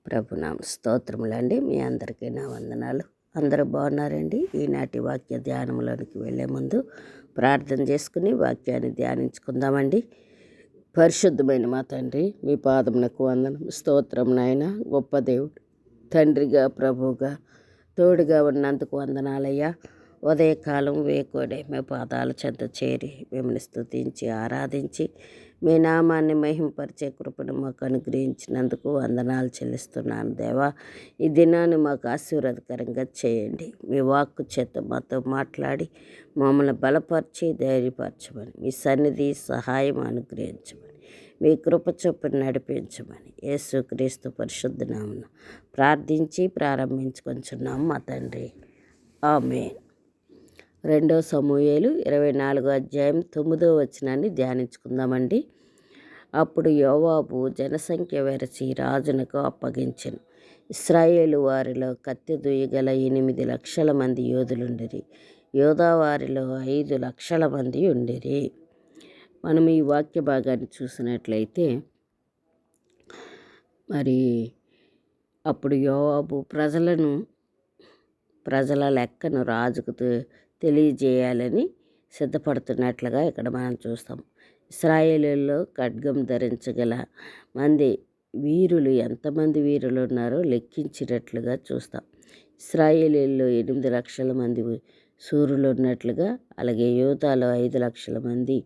ప్రభునామ స్తోత్రములండి. మీ అందరికీ నా వందనాలు. అందరూ బాగున్నారండి. ఈనాటి వాక్య ధ్యానంలోనికి వెళ్ళే ముందు ప్రార్థన చేసుకుని వాక్యాన్ని ధ్యానించుకుందామండి. పరిశుద్ధమైన మా తండ్రి, మీ పాదమునకు వందనం. స్తోత్రం నాయన. గొప్ప దేవుడు, తండ్రిగా, ప్రభువుగా తోడుగా ఉన్నందుకు వందనాలయ్యా. ఉదయకాలం వేకోడే మీ పాదాల చెంత చేరి మిమ్మల్ని స్తుతించి ఆరాధించి మీ నామాన్ని మహింపరిచే కృపను మాకు అనుగ్రహించినందుకు వందనాలు చెల్లిస్తున్నాను దేవా. ఈ దినాన్ని మాకు ఆశీర్వాదకరంగా చేయండి. మీ వాక్కు చేత మాతో మాట్లాడి మమ్మల్ని బలపరిచి ధైర్యపరచమని, మీ సన్నిధి సహాయం అనుగ్రహించమని, మీ కృప చొప్పున నడిపించమని యేసుక్రీస్తు పరిశుద్ధ నామమున ప్రార్థించి ప్రారంభించుకొంచున్నాం మా తండ్రి. ఆమేన్. 2 సమూయేలు 24వ అధ్యాయం 9వ వచనాన్ని ధ్యానించుకుందామండి. అప్పుడు యోవాబు జనసంఖ్య వెరసి రాజునకు అప్పగించెను. ఇశ్రాయేలు వారిలో కత్తి దుయ్యగల 8 లక్షల మంది యోధులుండిరి. యోధా వారిలో 5 లక్షల మంది ఉండిరి. మనం ఈ వాక్య భాగాన్ని చూసినట్లయితే మరి అప్పుడు యోవాబు ప్రజల లెక్కను రాజుకు తెలియజేయాలని సిద్ధపడుతున్నట్లుగా ఇక్కడ మనం చూస్తాం. ఇశ్రాయేలులో ఖడ్గం ధరించగల మంది వీరులు ఎంతమంది వీరులు ఉన్నారో లెక్కించినట్లుగా చూస్తాం. ఇశ్రాయేలీల్లో 8 లక్షల మంది శూరులు ఉన్నట్లుగా, అలాగే యోధాలో 5 లక్షల మంది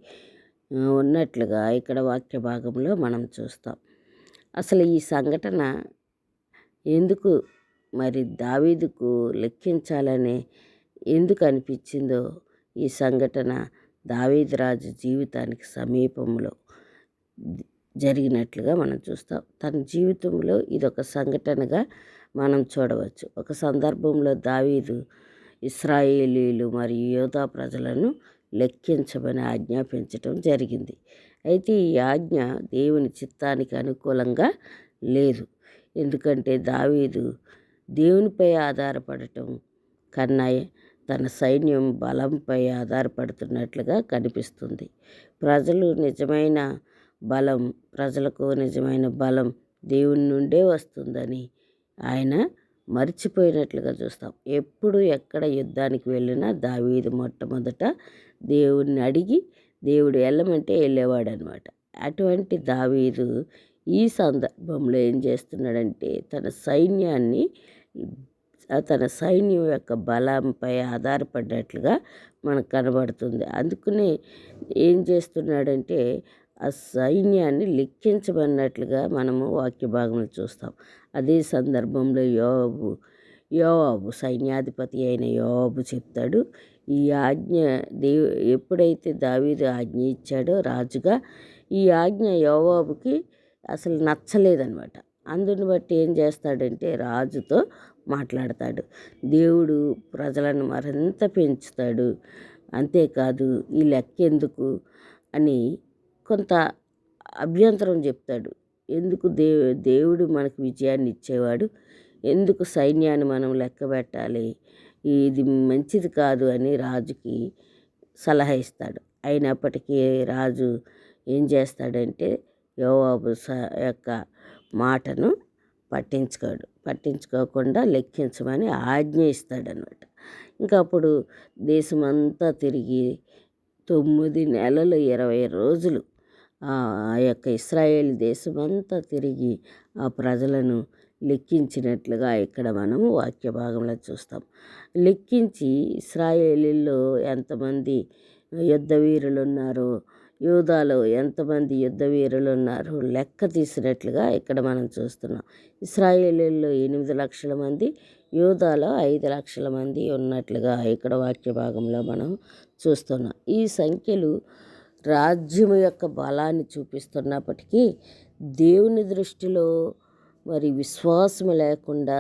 ఉన్నట్లుగా ఇక్కడ వాక్య భాగంలో మనం చూస్తాం. అసలు ఈ సంఘటన ఎందుకు మరి దావీదుకు లెక్కించాలని ఎందుకు అనిపించిందో, ఈ సంఘటన దావీదు రాజు జీవితానికి సమీపంలో జరిగినట్లుగా మనం చూస్తాం. తన జీవితంలో ఇదొక సంఘటనగా మనం చూడవచ్చు. ఒక సందర్భంలో దావీదు ఇశ్రాయేలీలు మరియు యోధా ప్రజలను లెక్కించమని ఆజ్ఞాపించటం జరిగింది. అయితే ఈ ఆజ్ఞ దేవుని చిత్తానికి అనుకూలంగా లేదు. ఎందుకంటే దావీదు దేవునిపై ఆధారపడటం కన్నా తన సైన్యం బలంపై ఆధారపడుతున్నట్లుగా కనిపిస్తుంది. ప్రజలకు నిజమైన బలం దేవుని నుండే వస్తుందని ఆయన మర్చిపోయినట్లుగా చూస్తాం. ఎప్పుడు ఎక్కడ యుద్ధానికి వెళ్ళినా దావీదు మొట్టమొదట దేవుణ్ణి అడిగి దేవుడు వెళ్ళమంటే వెళ్ళేవాడు అనమాట. అటువంటి దావీదు ఈ సందర్భంలో ఏం చేస్తున్నాడంటే తన సైన్యం యొక్క బలంపై ఆధారపడ్డట్లుగా మనకు కనబడుతుంది. అందుకనే ఏం చేస్తున్నాడంటే ఆ సైన్యాన్ని లెక్కించబడినట్లుగా మనము వాక్య భాగంలో చూస్తాం. అదే సందర్భంలో యోవాబు సైన్యాధిపతి అయిన యోవాబు చెప్తాడు, ఈ ఆజ్ఞ ఎప్పుడైతే దావీదు ఆజ్ఞ ఇచ్చాడో రాజుగా, ఈ ఆజ్ఞ యోవాబుకి అసలు నచ్చలేదన్నమాట. అందుని బట్టి ఏం చేస్తాడంటే రాజుతో మాట్లాడతాడు. దేవుడు ప్రజలను మరింత పెంచుతాడు. అంతేకాదు ఈ లెక్కెందుకు అని కొంత అభ్యంతరం చెప్తాడు. ఎందుకు దేవుడు మనకు విజయాన్ని ఇచ్చేవాడు, ఎందుకు సైన్యాన్ని మనం లెక్క పెట్టాలి, ఇది మంచిది కాదు అని రాజుకి సలహా ఇస్తాడు. అయినప్పటికీ రాజు ఏం చేస్తాడంటే యోవాబు యొక్క మాటను పట్టించుకోకుండా లెక్కించమని ఆజ్ఞ ఇస్తాడనమాట. ఇంకా అప్పుడు దేశమంతా తిరిగి 9 నెలలు 20 రోజులు ఆ యొక్క ఇశ్రాయేల్ దేశమంతా తిరిగి ఆ ప్రజలను లెక్కించినట్లుగా ఇక్కడ మనము వాక్య భాగంలో చూస్తాం. లెక్కించి ఇశ్రాయేలీల్లో ఎంతమంది యుద్ధ వీరులు ఉన్నారో, యూదాలో ఎంతమంది యుద్ధ వీరులు ఉన్నారు లెక్క తీసినట్లుగా ఇక్కడ మనం చూస్తున్నాం. ఇశ్రాయేలీల్లో 8 లక్షల మంది, యూదాలో 5 లక్షల మంది ఉన్నట్లుగా ఇక్కడ వాక్య భాగంలో మనం చూస్తున్నాం. ఈ సంఖ్యలు రాజ్యం యొక్క బలాన్ని చూపిస్తున్నప్పటికీ దేవుని దృష్టిలో మరి విశ్వాసం లేకుండా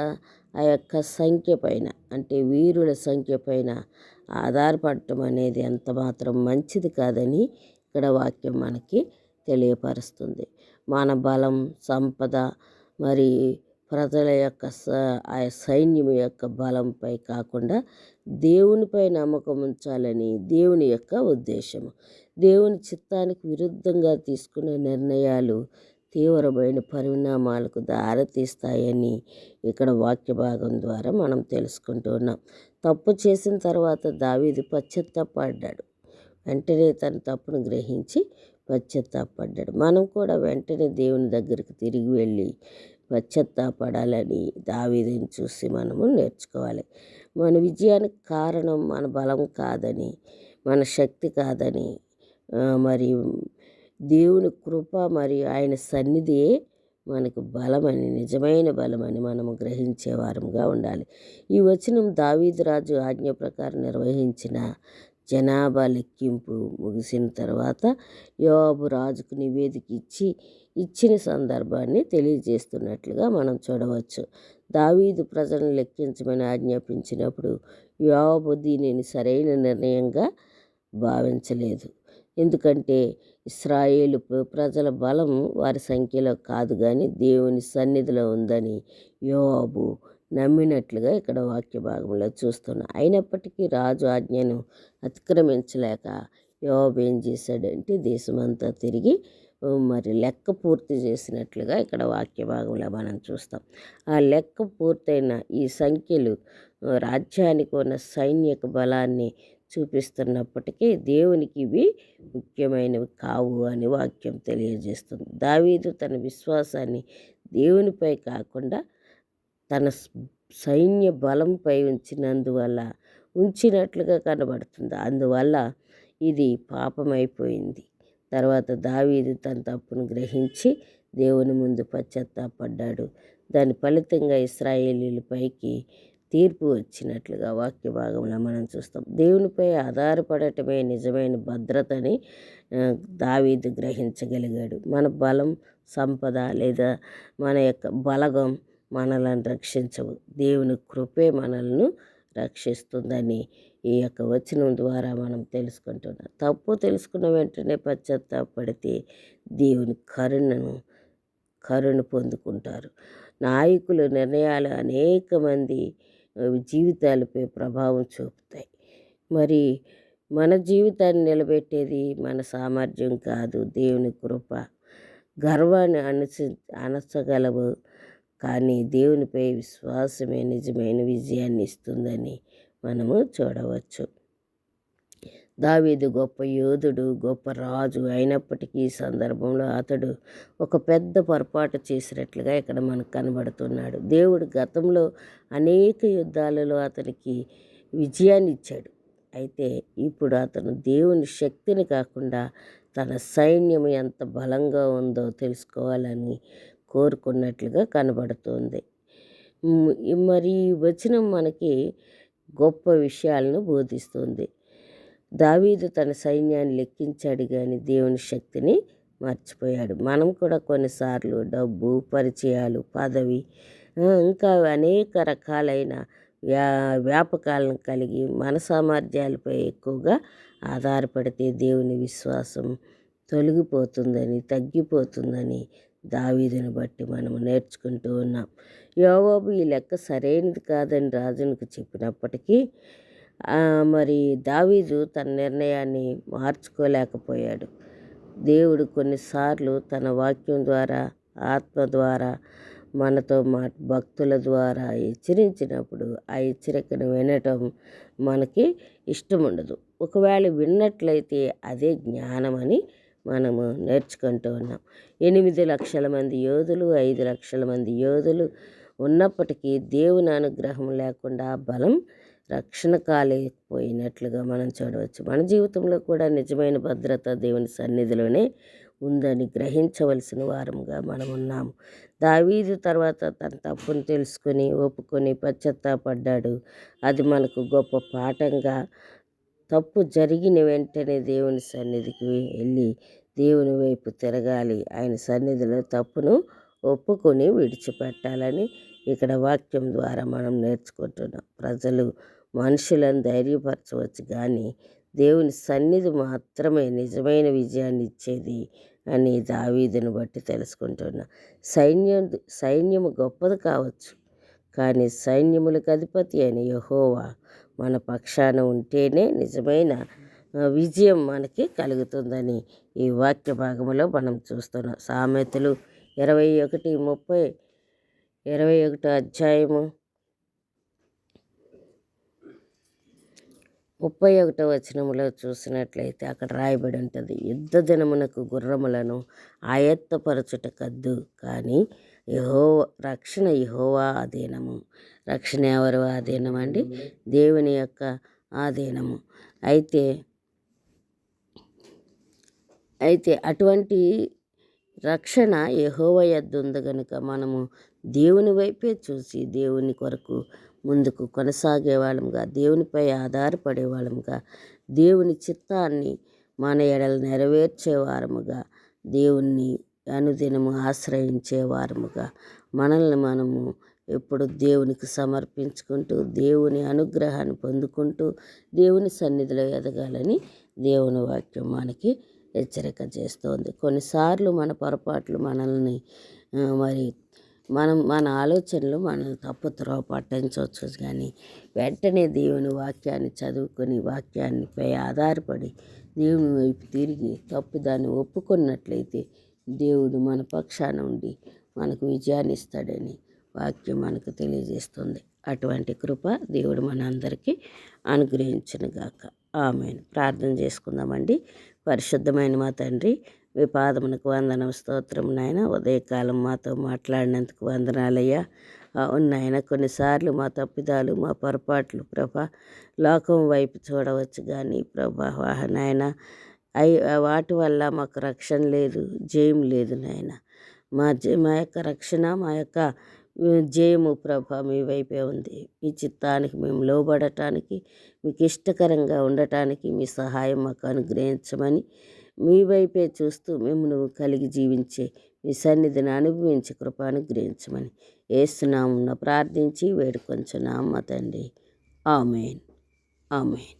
ఆ యొక్క సంఖ్య పైన, అంటే వీరుల సంఖ్య పైన ఆధారపడటం అనేది ఎంత మాత్రం మంచిది కాదని ఇక్కడ వాక్యం మనకి తెలియపరుస్తుంది. మన బలం, సంపద మరి ప్రజల యొక్క ఆ సైన్యం యొక్క బలంపై కాకుండా దేవునిపై నమ్మకం ఉంచాలని దేవుని యొక్క ఉద్దేశము. దేవుని చిత్తానికి విరుద్ధంగా తీసుకునే నిర్ణయాలు తీవ్రమైన పరిణామాలకు దారితీస్తాయని ఇక్కడ వాక్య భాగం ద్వారా మనం తెలుసుకుంటూ ఉన్నాం. తప్పు చేసిన తర్వాత దావీదు పశ్చాత్తాపడ్డాడు. వెంటనే తన తప్పును గ్రహించి పశ్చాత్తాపడ్డాడు. మనం కూడా వెంటనే దేవుని దగ్గరికి తిరిగి వెళ్ళి పశ్చాత్తాపడాలని దావీదుని చూసి మనము నేర్చుకోవాలి. మన విజయానికి కారణం మన బలం కాదని, మన శక్తి కాదని, మరియు దేవుని కృప మరియు ఆయన సన్నిధియే మనకు బలమని, నిజమైన బలమని మనము గ్రహించే వారంగా ఉండాలి. ఈ వచనం దావీదు రాజు ఆజ్ఞ ప్రకారం నిర్వహించిన జనాభా లెక్కింపు ముగిసిన తర్వాత యోవాబు రాజుకు నివేదిక ఇచ్చిన సందర్భాన్ని తెలియజేస్తున్నట్లుగా మనం చూడవచ్చు. దావీదు ప్రజలను లెక్కించమని ఆజ్ఞాపించినప్పుడు యోవాబు దీనిని సరైన నిర్ణయంగా భావించలేదు. ఎందుకంటే ఇశ్రాయేలు ప్రజల బలం వారి సంఖ్యలో కాదు కానీ దేవుని సన్నిధిలో ఉందని యోవాబు నమ్మినట్లుగా ఇక్కడ వాక్య భాగంలో చూస్తున్నాం. అయినప్పటికీ రాజు ఆజ్ఞను అతిక్రమించలేక యోవాబు ఏం చేశాడంటే దేశమంతా తిరిగి మరి లెక్క పూర్తి చేసినట్లుగా ఇక్కడ వాక్య భాగంలో మనం చూస్తాం. ఆ లెక్క పూర్తయిన ఈ సంఖ్యలు రాజ్యానికి ఉన్న సైనిక బలాన్ని చూపిస్తున్నప్పటికీ దేవునికి ఇవి ముఖ్యమైనవి కావు అని వాక్యం తెలియజేస్తుంది. దావీదు తన విశ్వాసాన్ని దేవునిపై కాకుండా తన సైన్య బలంపై ఉంచినట్లుగా కనబడుతుంది. అందువల్ల ఇది పాపమైపోయింది. తర్వాత దావీదు తన తప్పును గ్రహించి దేవుని ముందు పశ్చాత్తాపడ్డాడు. దాని ఫలితంగా ఇశ్రాయేలీలపైకి తీర్పు వచ్చినట్లుగా వాక్య భాగంలో మనం చూస్తాం. దేవునిపై ఆధారపడటమే నిజమైన భద్రతని దావీదు గ్రహించగలిగాడు. మన బలం, సంపద లేదా మన యొక్క బలగం మనలను రక్షించవు. దేవుని కృపే మనల్ని రక్షిస్తుందని ఈ యొక్క వచనం ద్వారా మనం తెలుసుకుంటున్నాం. తప్పు తెలుసుకున్న వెంటనే పశ్చాత్తాపడితే దేవుని కరుణ పొందుకుంటారు. నాయకుల నిర్ణయాలు అనేక మంది జీవితాలపై ప్రభావం చూపుతాయి. మరి మన జీవితాన్ని నిలబెట్టేది మన సామర్థ్యం కాదు, దేవుని కృప. గర్వాన్ని అణచగలవు కానీ దేవునిపై విశ్వాసమే నిజమైన విజయాన్ని ఇస్తుందని మనము చూడవచ్చు. దావీదు గొప్ప యోధుడు, గొప్ప రాజు అయినప్పటికీ ఈ సందర్భంలో అతడు ఒక పెద్ద పొరపాటు చేసినట్లుగా ఇక్కడ మనకు కనబడుతున్నాడు. దేవుడు గతంలో అనేక యుద్ధాలలో అతనికి విజయాన్ని ఇచ్చాడు. అయితే ఇప్పుడు అతను దేవుని శక్తిని కాకుండా తన సైన్యం ఎంత బలంగా ఉందో తెలుసుకోవాలని కోరుకున్నట్లుగా కనబడుతుంది. మరి ఈ వచనం మనకి గొప్ప విషయాలను బోధిస్తుంది. దావీదు తన సైన్యాన్ని లెక్కించాడు కానీ దేవుని శక్తిని మర్చిపోయాడు. మనం కూడా కొన్నిసార్లు డబ్బు, పరిచయాలు, పదవి ఇంకా అనేక రకాలైన వ్యాపకాలను కలిగి మన సామర్థ్యాలపై ఎక్కువగా ఆధారపడితే దేవుని విశ్వాసం తగ్గిపోతుందని దావీదుని బట్టి మనము నేర్చుకుంటూ ఉన్నాం. యోవాబు ఈ లెక్క సరైనది కాదని రాజునికి చెప్పినప్పటికీ మరి దావీదు తన నిర్ణయాన్ని మార్చుకోలేకపోయాడు. దేవుడు కొన్నిసార్లు తన వాక్యం ద్వారా, ఆత్మ ద్వారా, మనతో భక్తుల ద్వారా హెచ్చరించినప్పుడు ఆ హెచ్చరికను వినటం మనకి ఇష్టం ఉండదు. ఒకవేళ విన్నట్లయితే అదే జ్ఞానమని మనము నేర్చుకుంటూ ఉన్నాం. 8 లక్షల మంది యోధులు, 5 లక్షల మంది యోధులు ఉన్నప్పటికీ దేవుని అనుగ్రహం లేకుండా బలం రక్షణ కాలేకపోయినట్లుగా మనం చూడవచ్చు. మన జీవితంలో కూడా నిజమైన భద్రత దేవుని సన్నిధిలోనే ఉందని గ్రహించవలసిన వారంగా మనం ఉన్నాము. దావీదు తర్వాత తన తప్పును తెలుసుకొని ఒప్పుకొని పశ్చాత్తాపడ్డాడు. అది మనకు గొప్ప పాఠంగా తప్పు జరిగిన వెంటనే దేవుని సన్నిధికి వెళ్ళి దేవుని వైపు తిరగాలి. ఆయన సన్నిధిలో తప్పును ఒప్పుకొని విడిచిపెట్టాలని ఇక్కడ వాక్యం ద్వారా మనం నేర్చుకుంటున్నాం. ప్రజలు మనుషులను ధైర్యపరచవచ్చు కానీ దేవుని సన్నిధి మాత్రమే నిజమైన విజయాన్ని ఇచ్చేది అని దావీదును బట్టి తెలుసుకుంటున్నాం. సైన్యము గొప్పది కావచ్చు కానీ సైన్యములకు అధిపతి అయిన యెహోవా మన పక్షాన ఉంటేనే నిజమైన విజయం మనకి కలుగుతుందని ఈ వాక్య భాగంలో మనం చూస్తున్నాం. సామెతలు 21 అధ్యాయము 31 వచనములో చూసినట్లయితే అక్కడ రాయబడి ఉంటుంది, యుద్ధ దినమునకు గుర్రములను ఆయత్తపరచుట కద్దు, కానీ రక్షణ యెహోవా ఆధీనము. రక్షణ ఎవరు ఆధీనం అండి? దేవుని యొక్క ఆధీనము. అయితే అటువంటి రక్షణ యెహోవా యొద్ద ఉంది కనుక మనము దేవుని వైపే చూసి దేవుని కొరకు ముందుకు కొనసాగే వాళ్ళముగా, దేవునిపై ఆధారపడే వాళ్ళముగా, దేవుని చిత్తాన్ని మన ఎడల నెరవేర్చే వారముగా, దేవుణ్ణి అనుదినము ఆశ్రయించే వారముగా, మనల్ని మనము ఎప్పుడు దేవునికి సమర్పించుకుంటూ దేవుని అనుగ్రహాన్ని పొందుకుంటూ దేవుని సన్నిధిలో ఎదగాలని దేవుని వాక్యం మనకి హెచ్చరిక చేస్తోంది. కొన్నిసార్లు మన పొరపాట్లు మనల్ని మన ఆలోచనలు మనల్ని తప్పుత్రోవ పట్టించవచ్చు, కానీ వెంటనే దేవుని వాక్యాన్ని చదువుకొని వాక్యాన్నిపై ఆధారపడి దేవుని వైపు తిరిగి దాన్ని ఒప్పుకున్నట్లయితే దేవుడు మన పక్షాన ఉండి మనకు విజయాన్ని ఇస్తాడని వాక్యం మనకు తెలియజేస్తుంది. అటువంటి కృప దేవుడు మనందరికీ అనుగ్రహించునుగాక. ఆమేన్. ప్రార్థన చేసుకుందామండి. పరిశుద్ధమైన మా తండ్రి, మీ పాదమునకు వందనం, స్తోత్రం నాయన. ఉదయకాలం మాతో మాట్లాడినందుకు వందనాలయ్యా. అవును నాయన, కొన్నిసార్లు మా తప్పిదాలు, మా పొరపాట్లు ప్రభా లోకం వైపు చూడవచ్చు, కానీ ప్రభా నాయన వాటి వల్ల మాకు రక్షణ లేదు, జయం లేదు నాయన. మా యొక్క రక్షణ, మా యొక్క జయము ప్రభా మీ వైపే ఉంది. మీ చిత్తానికి మేము లోబడటానికి, మీకు ఇష్టకరంగా ఉండటానికి మీ సహాయం మాకు అనుగ్రహించమని, మీ వైపే చూస్తూ మిమ్మల్ని కలిగి జీవించే మీ సన్నిధిని అనుభవించి కృప అనుగ్రహించమని యేసు నామమున ప్రార్థించి వేడుకొంచున్నాము మా తండ్రి. ఆమేన్. ఆమేన్.